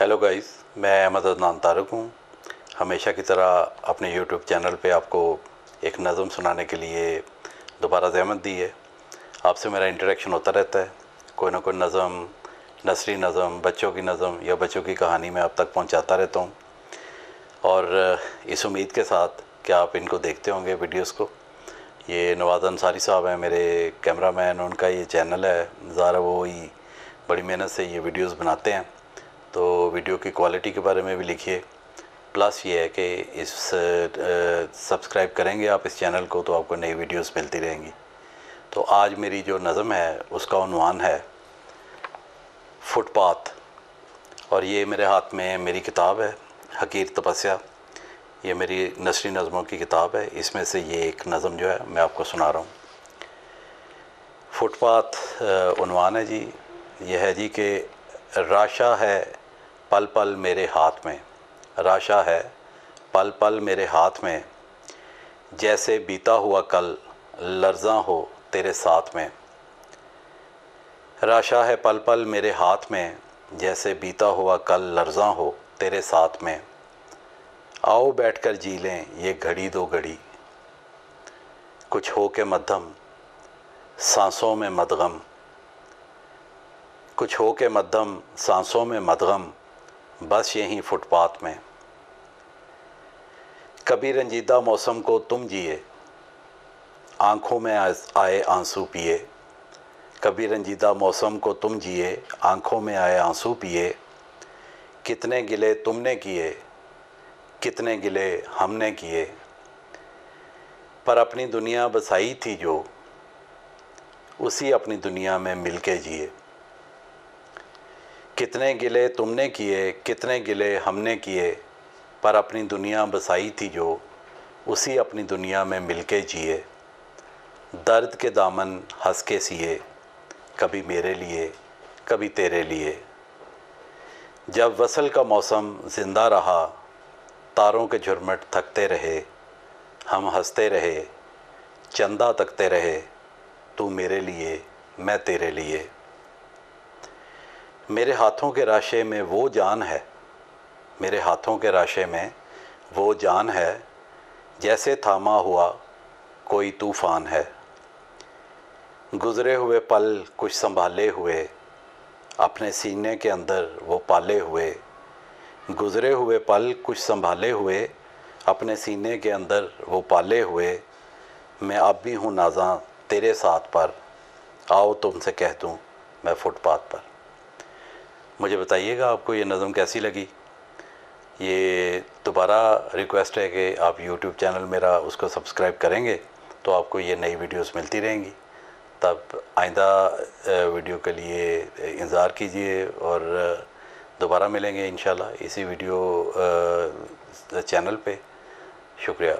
Hello guys, मैं अहमद अदनान तारक हूँ। हमेशा की तरह अपने यूट्यूब चैनल पे आपको एक नज़म सुनाने के लिए दोबारा ज़हमत दी है। आपसे मेरा इंटरेक्शन होता रहता है। कोई ना कोई नज़म, नसरी नज़म, बच्चों की नज़म या बच्चों की कहानी मैं आप तक पहुँचाता रहता हूँ, और इस उम्मीद के साथ कि आप इनको देखते होंगे वीडियोस को। ये नवाज़ अंसारी साहब हैं, मेरे कैमरामैन। उनका ये चैनल है, ज़ारा वो ही बड़ी मेहनत से ये वीडियोस बनाते हैं। तो वीडियो की क्वालिटी के बारे में भी लिखिए। प्लस ये है कि इस सब्सक्राइब करेंगे आप इस चैनल को तो आपको नई वीडियोस मिलती रहेंगी। तो आज मेरी जो नज़म है उसका उन्वान है फुटपाथ, और ये मेरे हाथ में मेरी किताब है हकीर तपस्या। ये मेरी नसरी नज़मों की किताब है। इसमें से ये एक नज़म जो है मैं आपको सुना रहा हूँ। फुटपाथ उन्वान है जी। यह है जी कि राशा है पल पल मेरे हाथ में, राशा है पल पल मेरे हाथ में, जैसे बीता हुआ कल लर्ज़ां हो तेरे साथ में। राशा है पल पल मेरे हाथ में, जैसे बीता हुआ कल लर्ज़ां हो तेरे साथ में। आओ बैठकर जी लें ये घड़ी दो घड़ी, कुछ हो के मध्यम सांसों में मदगम, कुछ हो के मध्यम सांसों में मदगम, बस यहीं फुटपाथ में। कभी रंजीदा मौसम को तुम जिए, आँखों में आए आंसू पिए। कभी रंजीदा मौसम को तुम जिए, आँखों में आए आंसू पिए। कितने गिले तुमने किए, कितने गिले हमने किए, पर अपनी दुनिया बसाई थी जो, उसी अपनी दुनिया में मिलके जिए। कितने गिले तुमने किए, कितने गिले हमने किए, पर अपनी दुनिया बसाई थी जो, उसी अपनी दुनिया में मिलके जिए। दर्द के दामन हंस के सिए, कभी मेरे लिए कभी तेरे लिए। जब वसल का मौसम ज़िंदा रहा, तारों के झुरमुट थकते रहे, हम हंसते रहे, चंदा तकते रहे, तू मेरे लिए मैं तेरे लिए। मेरे हाथों के राशे में वो जान है, मेरे हाथों के राशे में वो जान है, जैसे थामा हुआ कोई तूफ़ान है। गुज़रे हुए पल कुछ संभाले हुए, अपने सीने के अंदर वो पाले हुए। गुज़रे हुए पल कुछ संभाले हुए, अपने सीने के अंदर वो पाले हुए। मैं अब भी हूँ नाज़ां तेरे साथ पर, आओ तुमसे कह दूँ मैं फुटपाथ पर। मुझे बताइएगा आपको ये नज़म कैसी लगी। ये दोबारा रिक्वेस्ट है कि आप यूट्यूब चैनल मेरा उसको सब्सक्राइब करेंगे तो आपको ये नई वीडियोस मिलती रहेंगी। तब आइंदा वीडियो के लिए इंतज़ार कीजिए, और दोबारा मिलेंगे इंशाल्लाह इसी वीडियो चैनल पे। शुक्रिया।